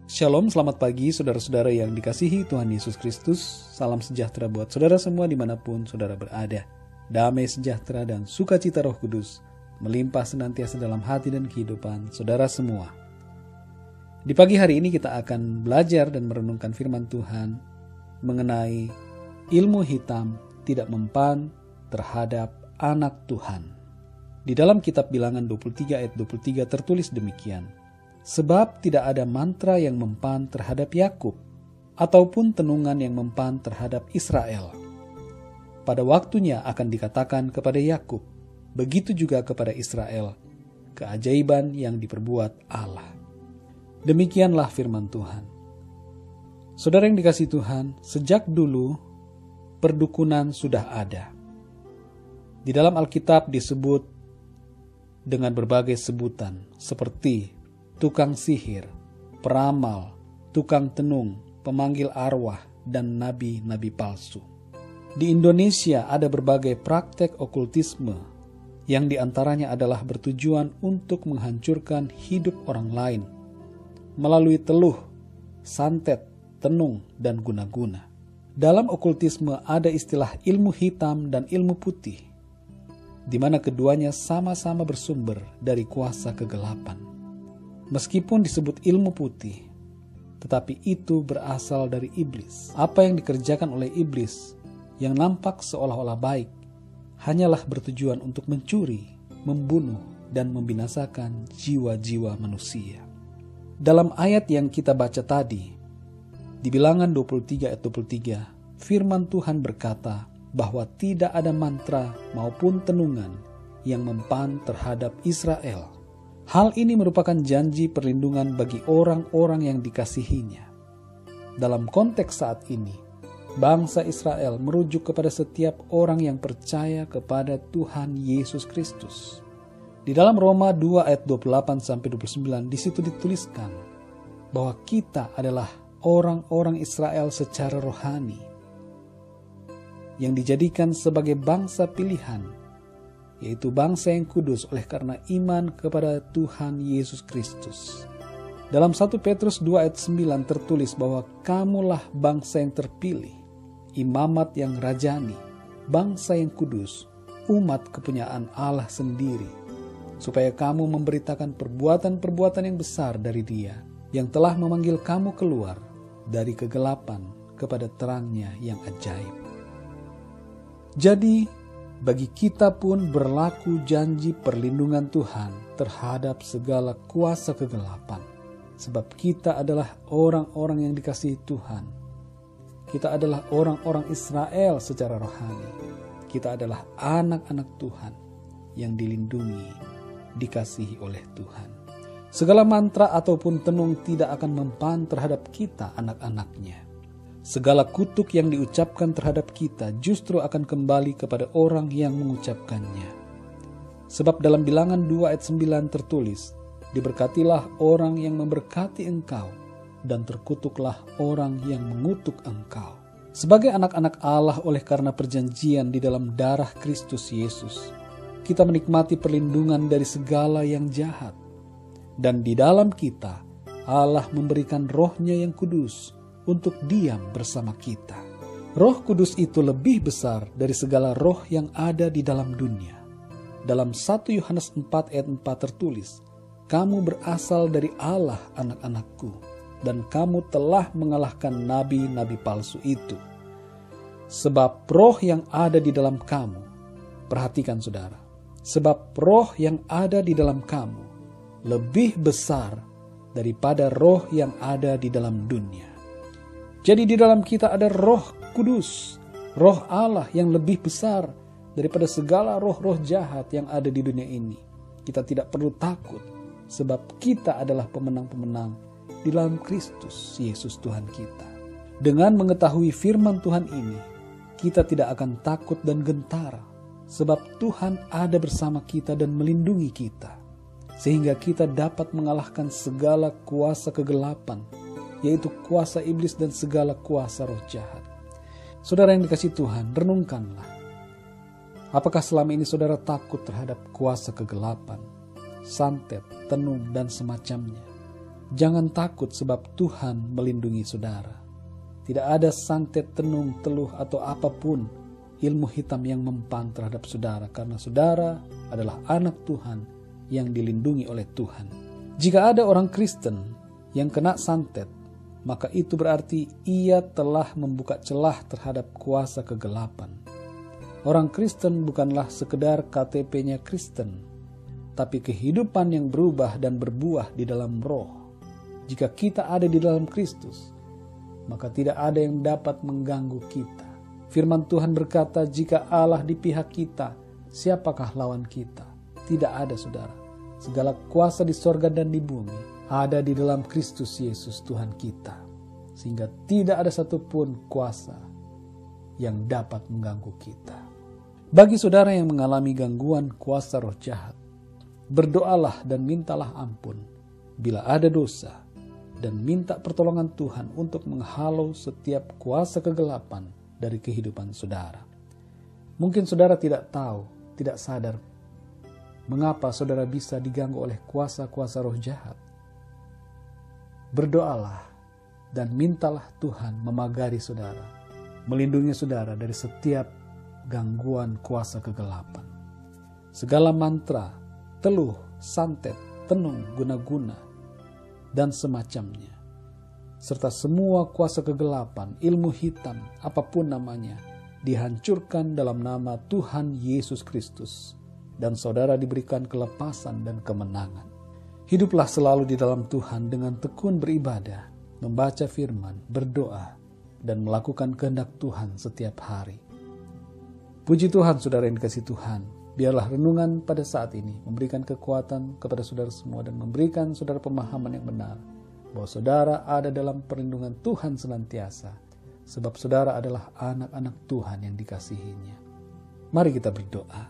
Shalom, selamat pagi saudara-saudara yang dikasihi Tuhan Yesus Kristus. Salam sejahtera buat saudara semua dimanapun saudara berada. Damai sejahtera dan sukacita Roh Kudus melimpah senantiasa dalam hati dan kehidupan saudara semua. Di pagi hari ini kita akan belajar dan merenungkan firman Tuhan mengenai ilmu hitam tidak mempan terhadap anak Tuhan. Di dalam kitab Bilangan 23 ayat 23 tertulis demikian. Sebab tidak ada mantra yang mempan terhadap Yakub, ataupun tenungan yang mempan terhadap Israel. Pada waktunya akan dikatakan kepada Yakub, begitu juga kepada Israel, keajaiban yang diperbuat Allah. Demikianlah firman Tuhan. Saudara yang dikasihi Tuhan, sejak dulu perdukunan sudah ada. Di dalam Alkitab disebut dengan berbagai sebutan seperti tukang sihir, peramal, tukang tenung, pemanggil arwah, dan nabi-nabi palsu. Di Indonesia ada berbagai praktek okultisme yang diantaranya adalah bertujuan untuk menghancurkan hidup orang lain melalui teluh, santet, tenung, dan guna-guna. Dalam okultisme ada istilah ilmu hitam dan ilmu putih, di mana keduanya sama-sama bersumber dari kuasa kegelapan. Meskipun disebut ilmu putih, tetapi itu berasal dari iblis. Apa yang dikerjakan oleh iblis yang nampak seolah-olah baik, hanyalah bertujuan untuk mencuri, membunuh, dan membinasakan jiwa-jiwa manusia. Dalam ayat yang kita baca tadi, di Bilangan 23 ayat 23, firman Tuhan berkata bahwa tidak ada mantra maupun tenungan yang mempan terhadap Israel. Hal ini merupakan janji perlindungan bagi orang-orang yang dikasihinya. Dalam konteks saat ini, bangsa Israel merujuk kepada setiap orang yang percaya kepada Tuhan Yesus Kristus. Di dalam Roma 2 ayat 28-29 di situ dituliskan bahwa kita adalah orang-orang Israel secara rohani yang dijadikan sebagai bangsa pilihan, yaitu bangsa yang kudus oleh karena iman kepada Tuhan Yesus Kristus. Dalam 1 Petrus 2 ayat 9 tertulis bahwa kamulah bangsa yang terpilih, imamat yang rajani, bangsa yang kudus, umat kepunyaan Allah sendiri, supaya kamu memberitakan perbuatan-perbuatan yang besar dari Dia, yang telah memanggil kamu keluar dari kegelapan kepada terangnya yang ajaib. Jadi, bagi kita pun berlaku janji perlindungan Tuhan terhadap segala kuasa kegelapan. Sebab kita adalah orang-orang yang dikasihi Tuhan. Kita adalah orang-orang Israel secara rohani. Kita adalah anak-anak Tuhan yang dilindungi, dikasihi oleh Tuhan. Segala mantra ataupun tenung tidak akan mempan terhadap kita anak-anaknya. Segala kutuk yang diucapkan terhadap kita justru akan kembali kepada orang yang mengucapkannya. Sebab dalam Bilangan 2 ayat 9 tertulis, diberkatilah orang yang memberkati engkau, dan terkutuklah orang yang mengutuk engkau. Sebagai anak-anak Allah oleh karena perjanjian di dalam darah Kristus Yesus, kita menikmati perlindungan dari segala yang jahat. Dan di dalam kita, Allah memberikan Roh-Nya yang kudus, untuk diam bersama kita. Roh Kudus itu lebih besar dari segala roh yang ada di dalam dunia. Dalam 1 Yohanes 4 ayat 4 tertulis, kamu berasal dari Allah anak-anakku, dan kamu telah mengalahkan nabi-nabi palsu itu. Sebab roh yang ada di dalam kamu, perhatikan saudara, sebab roh yang ada di dalam kamu lebih besar daripada roh yang ada di dalam dunia. Jadi di dalam kita ada Roh Kudus, Roh Allah yang lebih besar daripada segala roh-roh jahat yang ada di dunia ini. Kita tidak perlu takut, sebab kita adalah pemenang-pemenang di dalam Kristus Yesus Tuhan kita. Dengan mengetahui firman Tuhan ini, kita tidak akan takut dan gentar, sebab Tuhan ada bersama kita dan melindungi kita, sehingga kita dapat mengalahkan segala kuasa kegelapan, yaitu kuasa iblis dan segala kuasa roh jahat. Saudara yang dikasihi Tuhan, renungkanlah. Apakah selama ini saudara takut terhadap kuasa kegelapan, santet, tenung, dan semacamnya? Jangan takut sebab Tuhan melindungi saudara. Tidak ada santet, tenung, teluh atau apapun ilmu hitam yang mempan terhadap saudara, karena saudara adalah anak Tuhan yang dilindungi oleh Tuhan. Jika ada orang Kristen yang kena santet, maka itu berarti ia telah membuka celah terhadap kuasa kegelapan. Orang Kristen bukanlah sekedar KTP-nya Kristen, tapi kehidupan yang berubah dan berbuah di dalam roh. Jika kita ada di dalam Kristus, maka tidak ada yang dapat mengganggu kita. Firman Tuhan berkata, jika Allah di pihak kita, siapakah lawan kita? Tidak ada, saudara. Segala kuasa di sorga dan di bumi ada di dalam Kristus Yesus Tuhan kita. Sehingga tidak ada satupun kuasa yang dapat mengganggu kita. Bagi saudara yang mengalami gangguan kuasa roh jahat, berdoalah dan mintalah ampun bila ada dosa, dan minta pertolongan Tuhan untuk menghalau setiap kuasa kegelapan dari kehidupan saudara. Mungkin saudara tidak tahu, tidak sadar mengapa saudara bisa diganggu oleh kuasa-kuasa roh jahat. Berdoalah dan mintalah Tuhan memagari saudara, melindungi saudara dari setiap gangguan kuasa kegelapan. Segala mantra, teluh, santet, tenung, guna-guna, dan semacamnya, serta semua kuasa kegelapan, ilmu hitam, apapun namanya, dihancurkan dalam nama Tuhan Yesus Kristus, dan saudara diberikan kelepasan dan kemenangan. Hiduplah selalu di dalam Tuhan dengan tekun beribadah, membaca firman, berdoa, dan melakukan kehendak Tuhan setiap hari. Puji Tuhan, saudara yang dikasihi Tuhan. Biarlah renungan pada saat ini memberikan kekuatan kepada saudara semua dan memberikan saudara pemahaman yang benar bahwa saudara ada dalam perlindungan Tuhan senantiasa, sebab saudara adalah anak-anak Tuhan yang dikasihinya. Mari kita berdoa.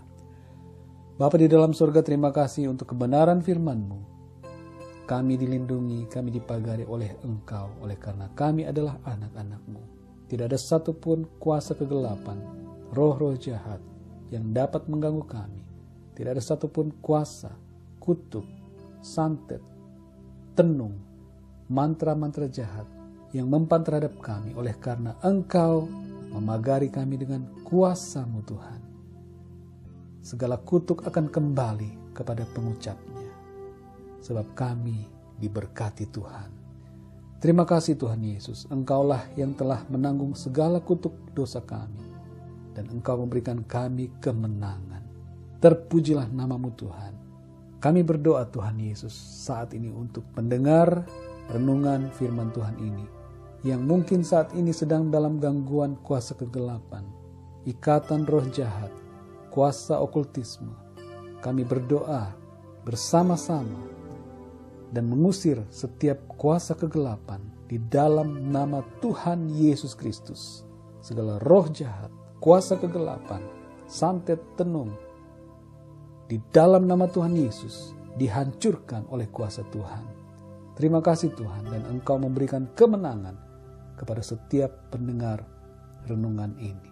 Bapa di dalam surga, terima kasih untuk kebenaran firman-Mu. Kami dilindungi, kami dipagari oleh Engkau, oleh karena kami adalah anak-anak-Mu. Tidak ada satupun kuasa kegelapan, roh-roh jahat yang dapat mengganggu kami. Tidak ada satupun kuasa, kutuk, santet, tenung, mantra-mantra jahat yang mempan terhadap kami, oleh karena Engkau memagari kami dengan kuasa-Mu Tuhan. Segala kutuk akan kembali kepada pengucapnya, sebab kami diberkati Tuhan. Terima kasih Tuhan Yesus, Engkaulah yang telah menanggung segala kutuk dosa kami, dan Engkau memberikan kami kemenangan. Terpujilah nama-Mu Tuhan. Kami berdoa Tuhan Yesus saat ini untuk pendengar renungan firman Tuhan ini, yang mungkin saat ini sedang dalam gangguan kuasa kegelapan, ikatan roh jahat, kuasa okultisme. Kami berdoa bersama-sama dan mengusir setiap kuasa kegelapan di dalam nama Tuhan Yesus Kristus. Segala roh jahat, kuasa kegelapan, santet, tenung, di dalam nama Tuhan Yesus dihancurkan oleh kuasa Tuhan. Terima kasih Tuhan, dan Engkau memberikan kemenangan kepada setiap pendengar renungan ini.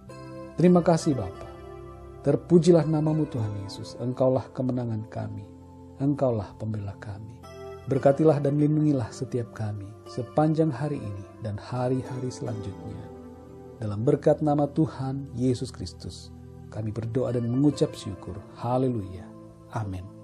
Terima kasih Bapa. Terpujilah nama-Mu Tuhan Yesus. Engkaulah kemenangan kami, Engkaulah pembela kami. Berkatilah dan lindungilah setiap kami sepanjang hari ini dan hari-hari selanjutnya. Dalam berkat nama Tuhan Yesus Kristus, kami berdoa dan mengucap syukur. Haleluya. Amin.